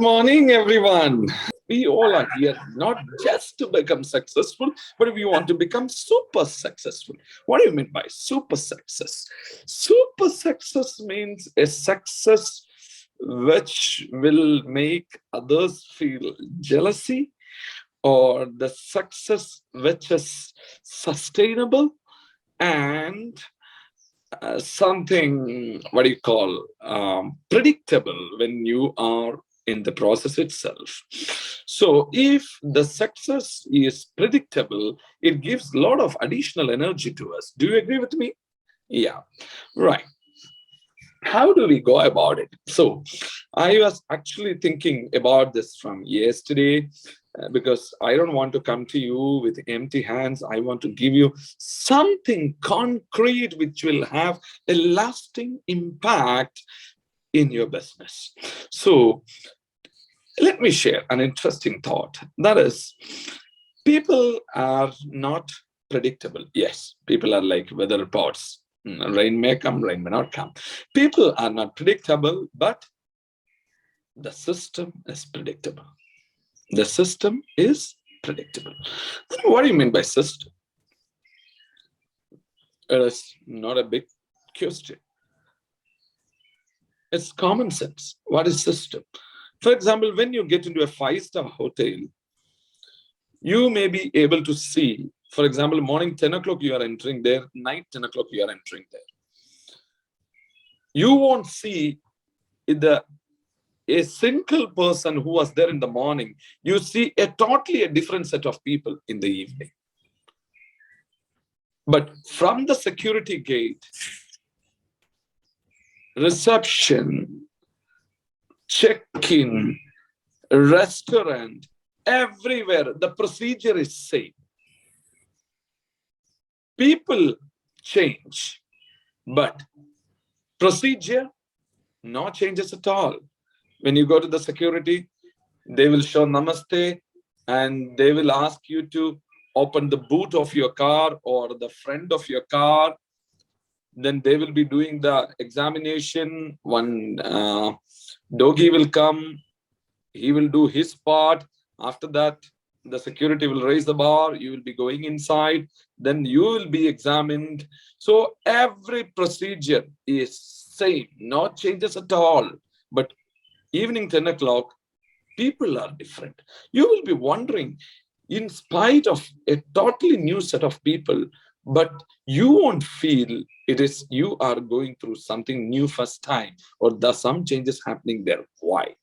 morning, everyone. We all are here not just to become successful, but we want to become super successful. What do you mean by super success? Super success means a success which will make others feel jealousy, or the success which is sustainable and something, what do you call, predictable when you are in the process itself. So if the success is predictable, it gives a lot of additional energy to us. Do you agree with me? Yeah, right. How do we go about it? So I was actually thinking about this from yesterday, because I don't want to come to you with empty hands. I want to give you something concrete which will have a lasting impact in your business. So let me share an interesting thought. That is, people are not predictable. Yes, people are like weather reports. Rain may come, rain may not come. People are not predictable, but the system is predictable. The system is predictable. Then what do you mean by system? It is not a big question. It's common sense. What is system? For example, when you get into a 5-star hotel, you may be able to see, for example, morning 10 o'clock you are entering there, night 10 o'clock you are entering there. You won't see a single person who was there in the morning. You see a totally different set of people in the evening. But from the security gate, reception, check-in, restaurant, everywhere, the procedure is same. People change, but procedure, no changes at all. When you go to the security, they will show namaste and they will ask you to open the boot of your car or the front of your car. Then they will be doing the examination. One doggy will come. He will do his part. After that, the security will raise the bar. You will be going inside. Then you will be examined. So every procedure is same. No changes at all. But evening 10 o'clock, people are different. You will be wondering, in spite of a totally new set of people, but you won't feel it is you are going through something new first time, or there's some changes happening there. Why?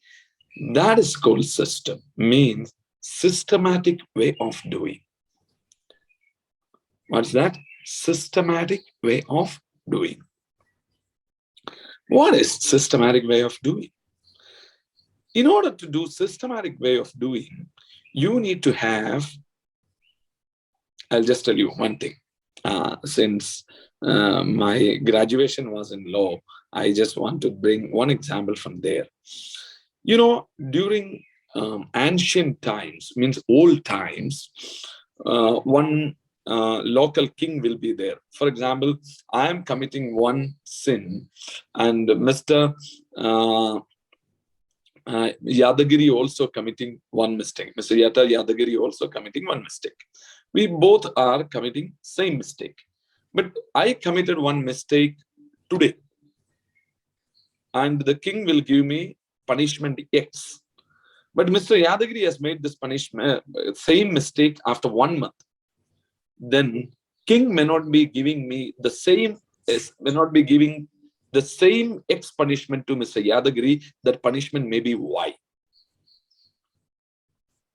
That is called system, means systematic way of doing. What's that? Systematic way of doing. What is systematic way of doing? In order to do systematic way of doing, you need to have, I'll just tell you one thing. Since my graduation was in law, I just want to bring one example from there. You know, during ancient times, means old times, one local king will be there. For example, I am committing one sin and Mr. Yadagiri also committing one mistake. Mr. Yadagiri also committing one mistake. We both are committing same mistake. But I committed one mistake today. And the king will give me punishment X. But Mr. Yadagiri has made this punishment, same mistake after 1 month. Then king may not be giving me the same, may not be giving the same X punishment to Mr. Yadagiri. That punishment may be Y.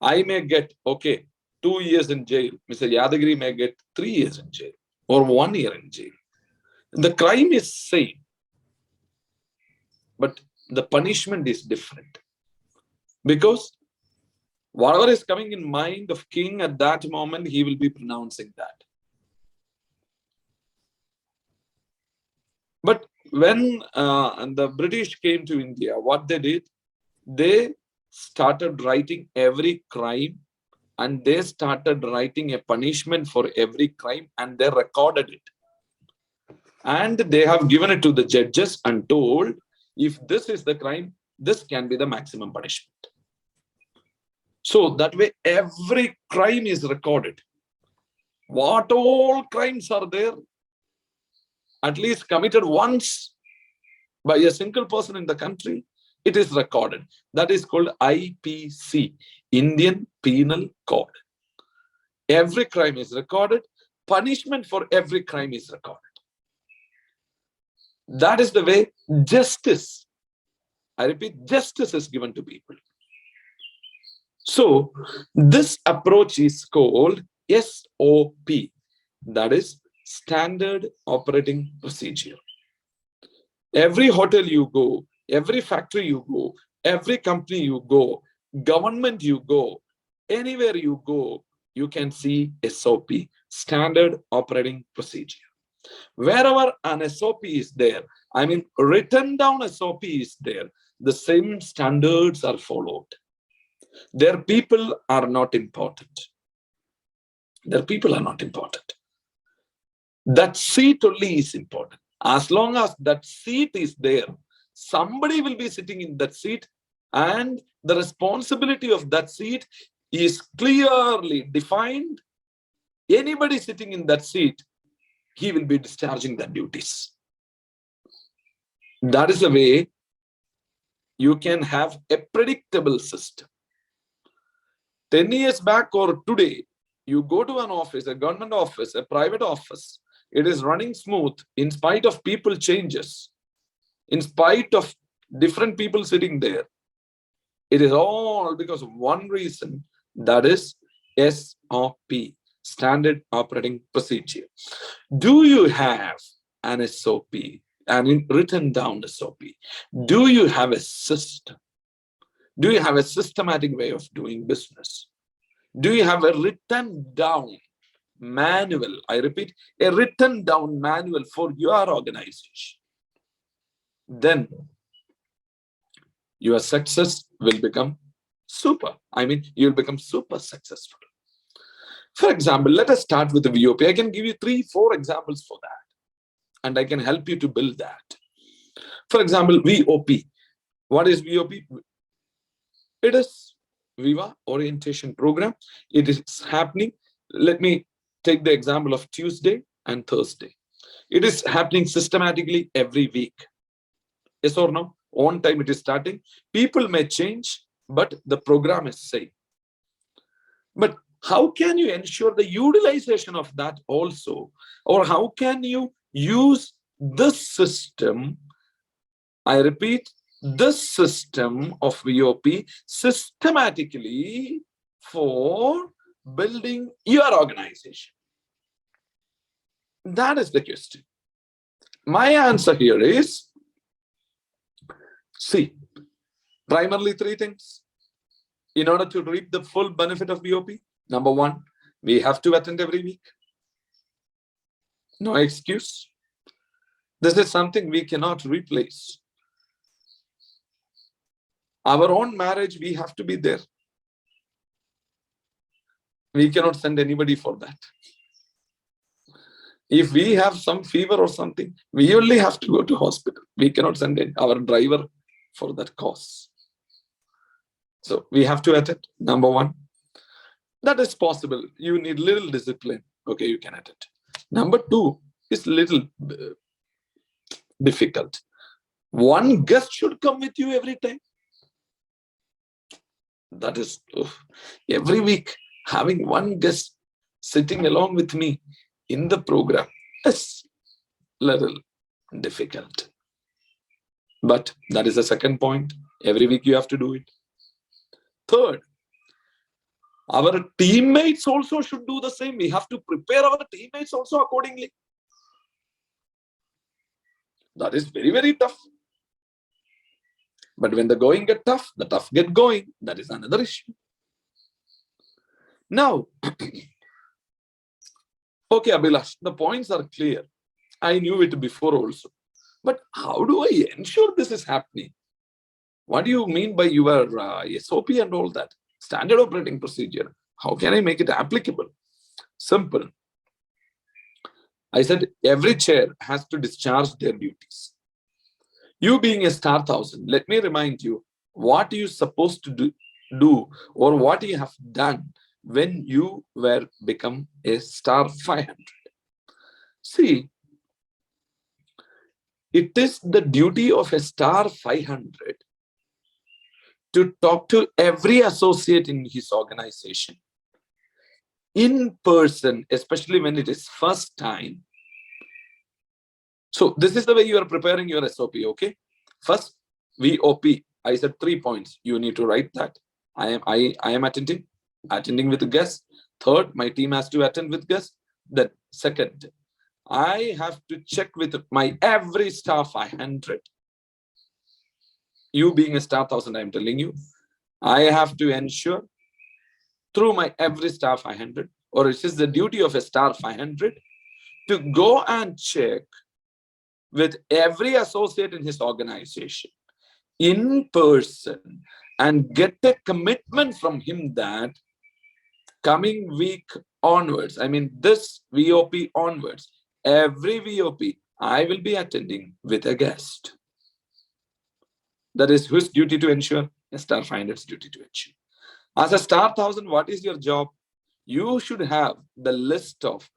I may get, okay, 2 years in jail. Mr. Yadagiri may get 3 years in jail or 1 year in jail. The crime is same, but the punishment is different. Because whatever is coming in mind of king at that moment, he will be pronouncing that. But when the British came to India, what they did, they started writing every crime and they started writing a punishment for every crime and they recorded it. And they have given it to the judges and told, if this is the crime, this can be the maximum punishment. So that way, every crime is recorded. What all crimes are there, at least committed once by a single person in the country, it is recorded. That is called IPC, Indian Penal Code. Every crime is recorded. Punishment for every crime is recorded. That is the way justice, I repeat, justice is given to people. So this approach is called SOP, that is Standard Operating Procedure. Every hotel you go, every factory you go, every company you go, government you go, anywhere you go, you can see SOP, Standard Operating Procedure. Wherever an SOP is there, I mean written down SOP is there, the same standards are followed. Their people are not important. Their people are not important. That seat only is important. As long as that seat is there, somebody will be sitting in that seat, and the responsibility of that seat is clearly defined. Anybody sitting in that seat, he will be discharging the duties. That is the way you can have a predictable system. 10 years back or today, you go to an office, a government office, a private office, it is running smooth in spite of people changes, in spite of different people sitting there. It is all because of one reason, that is SOP, Standard Operating Procedure. Do you have an SOP, an written down SOP? Do you have a system? Do you have a systematic way of doing business? Do you have a written down manual? I repeat, a written down manual for your organization. Then your success will become super. I mean, you'll become super successful. For example, let us start with the VOP. I can give you 3-4 examples for that, and I can help you to build that. For example, VOP. What is VOP? It is Viva orientation program. It is happening. Let me take the example of Tuesday and Thursday. It is happening systematically every week. Yes or no? On time it is starting. People may change, but the program is same. But how can you ensure the utilization of that also? Or how can you use this system? I repeat, this system of VOP systematically for building your organization. That is the question. My answer here is, see, primarily 3 things. In order to reap the full benefit of VOP, number 1, we have to attend every week. No excuse. This is something we cannot replace. Our own marriage, we have to be there. We cannot send anybody for that. If we have some fever or something, we only have to go to hospital. We cannot send our driver for that cause. So we have to attend, number 1. That is possible. You need little discipline. Okay, you can attend. Number 2 is little difficult. One guest should come with you every time. That is every week having one guest sitting along with me in the program is little difficult. But that is the second point. Every week you have to do it. Third, our teammates also should do the same. We have to prepare our teammates also accordingly. That is very, very tough. But when the going get tough, the tough get going. That is another issue. Now, okay, Abhilash, the points are clear. I knew it before also. But how do I ensure this is happening? What do you mean by your SOP and all that? Standard operating procedure. How can I make it applicable? Simple. I said every chair has to discharge their duties. You being a star 1000, let me remind you what you're supposed to do. do or what you have done when you were become a star 500. See, it is the duty of a star 500 to talk to every associate in his organization in person, especially when it is first time. So this is the way you are preparing your SOP, okay? First, VOP. I said 3 points. You need to write that. I am attending with a guest. Third, my team has to attend with guest. Then second, I have to check with my every star 500. You being a star 1000, I'm telling you, I have to ensure through my every star 500, or it is the duty of a star 500 to go and check with every associate in his organization in person and get a commitment from him that coming week onwards, I mean this VOP onwards, every VOP I will be attending with a guest. That is whose duty to ensure? A star 500's duty to ensure. As a star 1000, what is your job? You should have the list of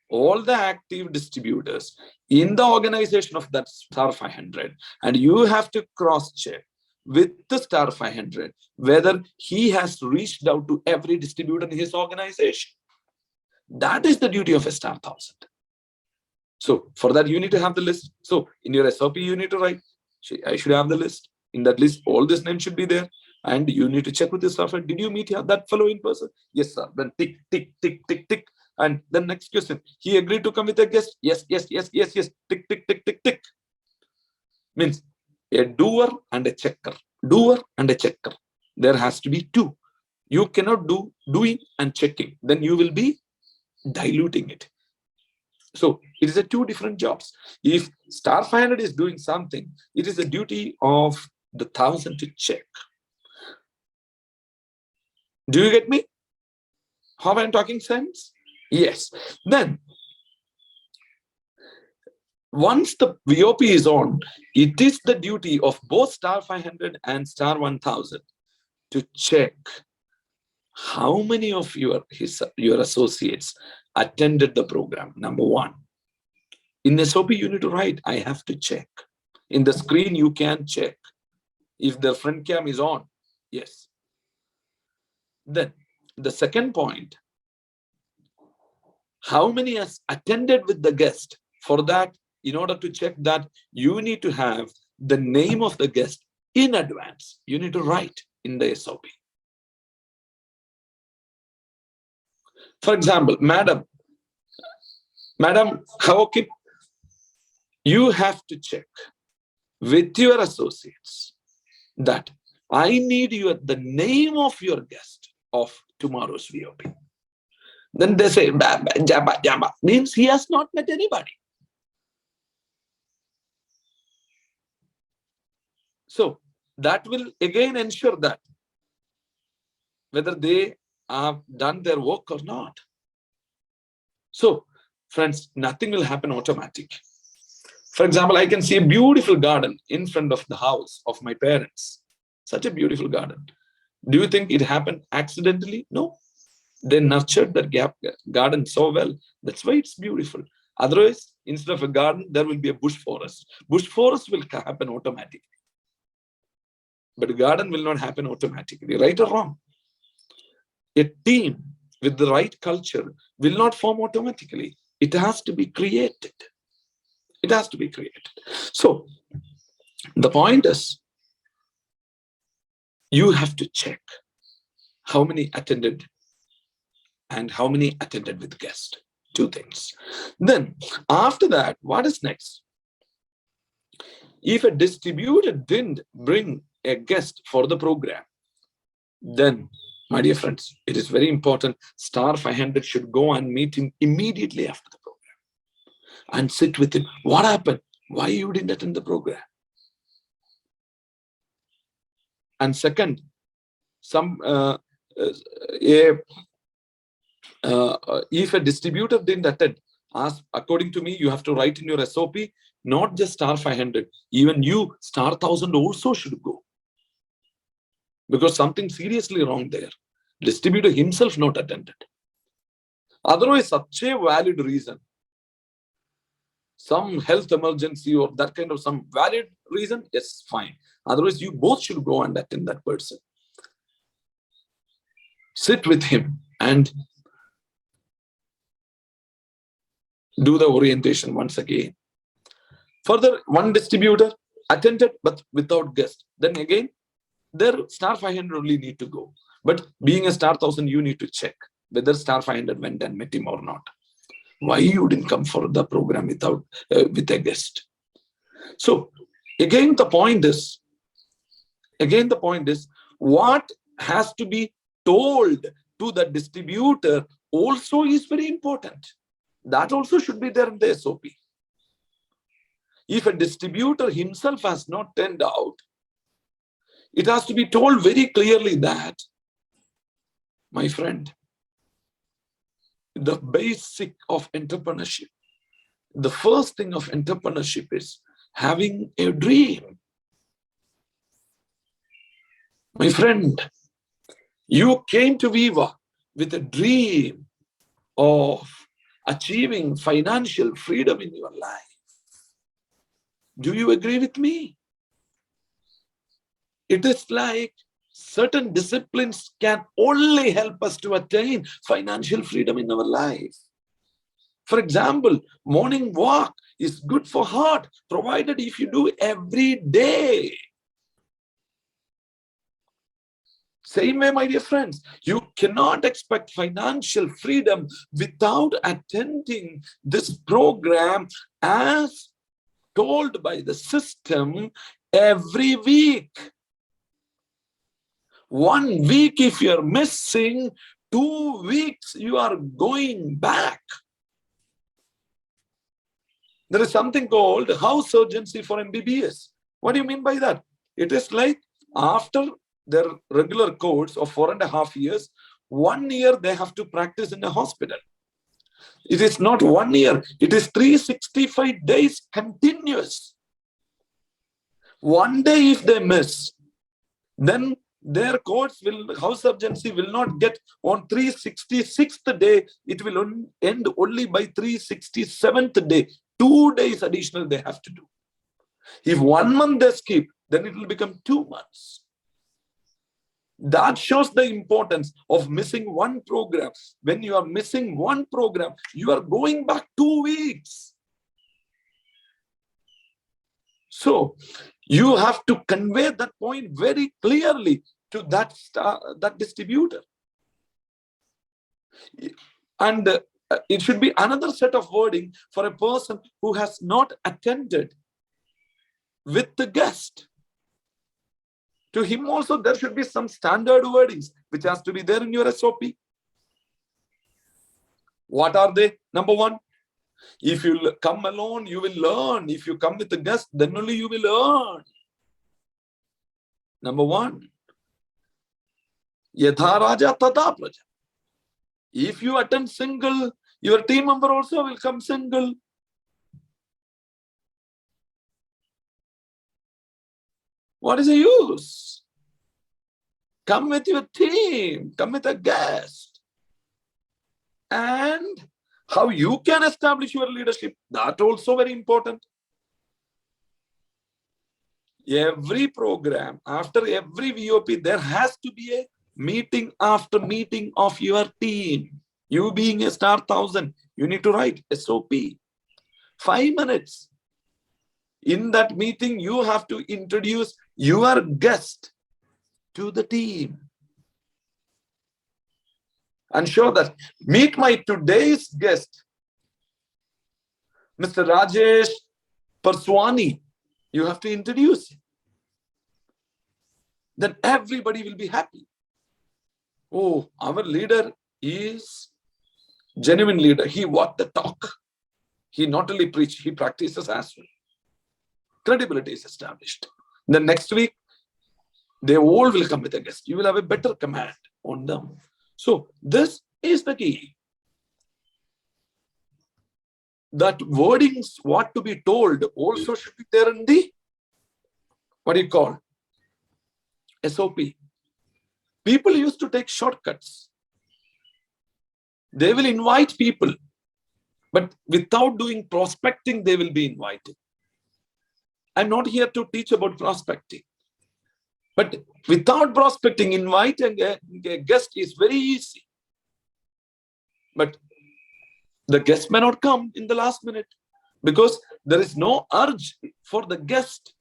all the active distributors in the organization of that star 500, and you have to cross-check with the star 500 whether he has reached out to every distributor in his organization. That is the duty of a star 1000. So for that, you need to have the list. So in your SOP, you need to write, I should have the list. In that list, all these names should be there. And you need to check with your staff. Did you meet that fellow in person? Yes, sir. Then tick, tick, tick, tick, tick. And then next question, he agreed to come with a guest. Yes, yes, yes, yes, yes. Tick, tick, tick, tick, tick. Means a doer and a checker. Doer and a checker. There has to be two. You cannot do doing and checking. Then you will be diluting it. So it is a two different jobs. If star 500 is doing something, it is a duty of the 1000 to check. Do you get me? How I'm talking sense? Yes. Then, once the VOP is on, it is the duty of both star 500 and star 1000 to check how many of your associates attended the program. Number one. In SOP, you need to write, I have to check. In the screen, you can check. If the front cam is on, yes. Then the second point, how many has attended with the guest? For that, in order to check that, you need to have the name of the guest in advance. You need to write in the SOP. For example, Madam, how okay? You have to check with your associates that I need the name of your guest of tomorrow's VOP. Then they say, jabba, jabba, means he has not met anybody. So that will again ensure that whether they have done their work or not. So friends, nothing will happen automatic. For example, I can see a beautiful garden in front of the house of my parents. Such a beautiful garden. Do you think it happened accidentally? No. They nurtured that garden so well. That's why it's beautiful. Otherwise, instead of a garden, there will be a bush forest. Bush forest will happen automatically. But a garden will not happen automatically, right or wrong? A team with the right culture will not form automatically. It has to be created. It has to be created. So the point is, you have to check how many attended and how many attended with guest. Two things. Then after that, what is next? If a distributor didn't bring a guest for the program, then, my dear friends, it is very important. Star 500 should go and meet him immediately after the program and sit with him. What happened? Why you didn't attend the program? And second, if a distributor didn't attend, according to me, you have to write in your SOP, not just star 500, even you, star 1000 also should go. because something seriously wrong there. Distributor himself not attended. Otherwise, such a valid reason, some health emergency or that kind of some valid reason, yes, fine. Otherwise, you both should go and attend that person. Sit with him and do the orientation once again. Further, one distributor attended but without guest. Then again, their star 500 only need to go. But being a star 1000, you need to check whether star 500 went and met him or not. Why you didn't come for the program without with a guest? So again, the point is, what has to be told to the distributor also is very important. That also should be there in the SOP. If a distributor himself has not turned out, it has to be told very clearly that, my friend, the basic of entrepreneurship, the first thing of entrepreneurship is having a dream. My friend, you came to Viva with a dream of achieving financial freedom in your life. Do you agree with me? It is like certain disciplines can only help us to attain financial freedom in our life. For example, morning walk is good for heart, provided if you do every day. Same way, my dear friends, you cannot expect financial freedom without attending this program as told by the system every week. 1 week, if you're missing, 2 weeks, you are going back. There is something called house urgency for MBBS. What do you mean by that? It is like after their regular course of 4.5 years, 1 year they have to practice in a hospital. It is not 1 year, it is 365 days continuous. 1 day if they miss, then their course house urgency will not get on 366th day. It will end only by 367th day. 2 days additional they have to do. If 1 month they skip, then it will become 2 months. That shows the importance of missing one program. When you are missing one program, you are going back 2 weeks. So you have to convey that point very clearly to that distributor. And it should be another set of wording for a person who has not attended with the guest. To him also, there should be some standard wordings which has to be there in your SOP. What are they? Number 1, if you come alone, you will learn. If you come with a guest, then only you will learn. Number 1, Yatha Raja Tata Praja. If you attend single, your team member also will come single. What is the use? Come with your team, come with a guest. And how you can establish your leadership, that also very important. Every program, after every VOP, there has to be a meeting after meeting of your team. You being a star 1000, you need to write SOP. 5 minutes. In that meeting, you have to introduce your guest to the team. And show that, meet my today's guest, Mr. Rajesh Perswani. You have to introduce him. Then everybody will be happy. Oh, our leader is genuine leader. He walked the talk. He not only preached, he practices as well. Credibility is established. The next week, they all will come with a guest. You will have a better command on them. So this is the key. That wordings, what to be told, also should be there in the, what do you call, SOP. People used to take shortcuts. They will invite people, but without doing prospecting, they will be invited. I'm not here to teach about prospecting. But without prospecting, inviting a guest is very easy. But the guest may not come in the last minute because there is no urge for the guest,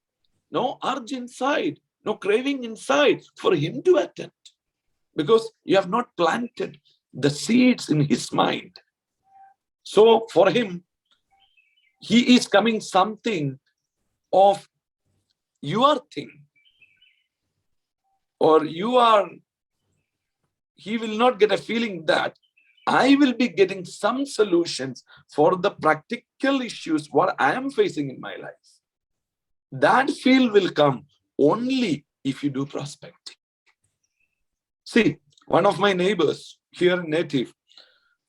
no urge inside, no craving inside for him to attend, because you have not planted the seeds in his mind. So for him, he is coming something of your thing, or he will not get a feeling that I will be getting some solutions for the practical issues what I am facing in my life. That feel will come only if you do prospecting. See, one of my neighbors here in Native,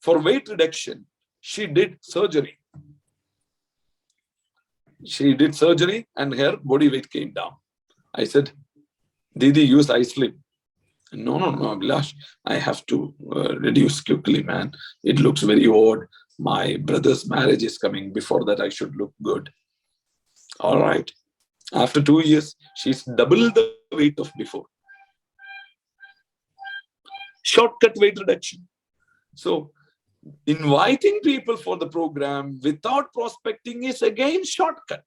for weight reduction, she did surgery. She did surgery and her body weight came down. I said, Didi, use iSlim. No, Abhilash, I have to reduce quickly, man. It looks very odd. My brother's marriage is coming. Before that, I should look good. All right. After 2 years, she's double the weight of before. Shortcut weight reduction. So, inviting people for the program without prospecting is again shortcut.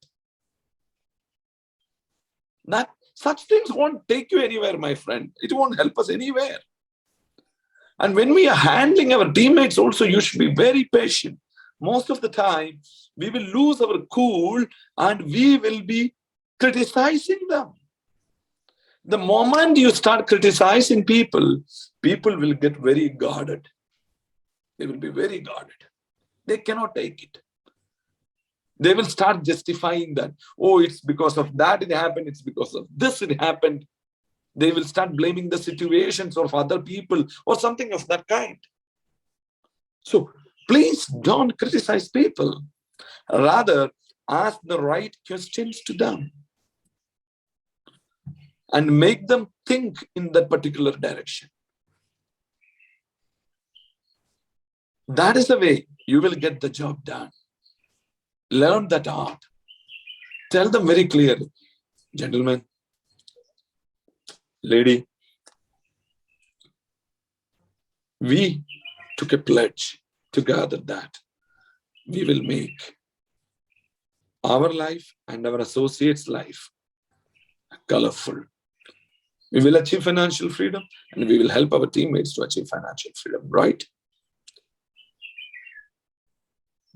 Such things won't take you anywhere, my friend. It won't help us anywhere. And when we are handling our teammates also, you should be very patient. Most of the time, we will lose our cool and we will be criticizing them. The moment you start criticizing people, people will get very guarded. They will be very guarded. They cannot take it. They will start justifying that. Oh, it's because of that it happened. It's because of this it happened. They will start blaming the situations of other people or something of that kind. So please don't criticize people. Rather, ask the right questions to them and make them think in that particular direction. That is the way you will get the job done. Learn that art. Tell them very clearly, gentlemen, lady, we took a pledge together that we will make our life and our associates' life colorful. We will achieve financial freedom and we will help our teammates to achieve financial freedom, right?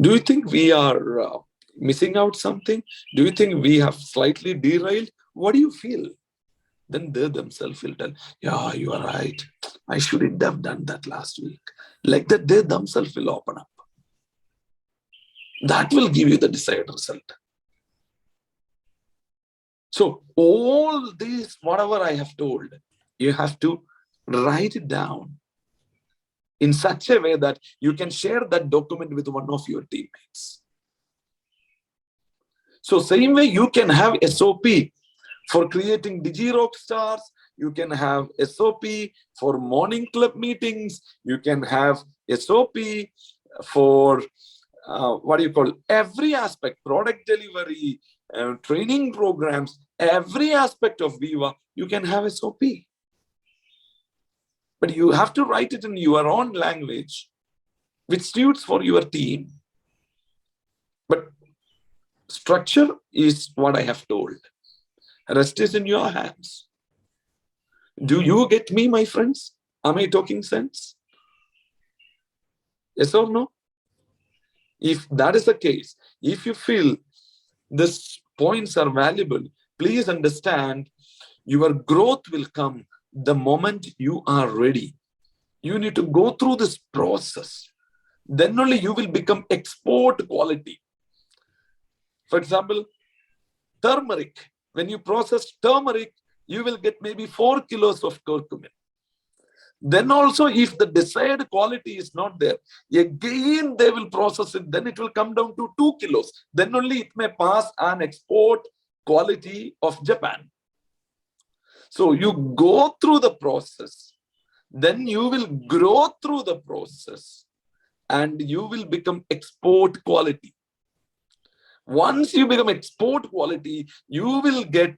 Do you think we are missing out something? Do you think we have slightly derailed? What do you feel? Then they themselves will tell, yeah, you are right. I shouldn't have done that last week. Like that, they themselves will open up. That will give you the desired result. So all these, whatever I have told, you have to write it down in such a way that you can share that document with one of your teammates. So same way you can have SOP for creating Digi Rock Stars, you can have SOP for morning club meetings, you can have SOP for every aspect, product delivery, training programs, every aspect of Viva, you can have SOP. But you have to write it in your own language, which suits for your team. But structure is what I have told. Rest is in your hands. Do you get me, my friends? Am I talking sense? Yes or no? If that is the case, if you feel these points are valuable, please understand your growth will come the moment you are ready. You need to go through this process. Then only you will become export quality. For example, turmeric. When you process turmeric, you will get maybe 4 kilos of curcumin. Then also, if the desired quality is not there, again they will process it. Then it will come down to 2 kilos. Then only it may pass an export quality of Japan. So you go through the process. then you will grow through the process and you will become export quality. Once you become export quality, you will get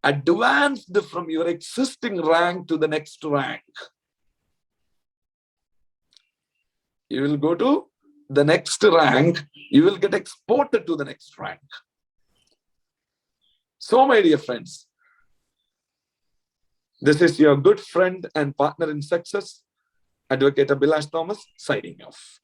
advanced from your existing rank to the next rank. You will go to the next rank, you will get exported to the next rank. So, my dear friends, this is your good friend and partner in success, Advocate Abhilash Thomas, signing off.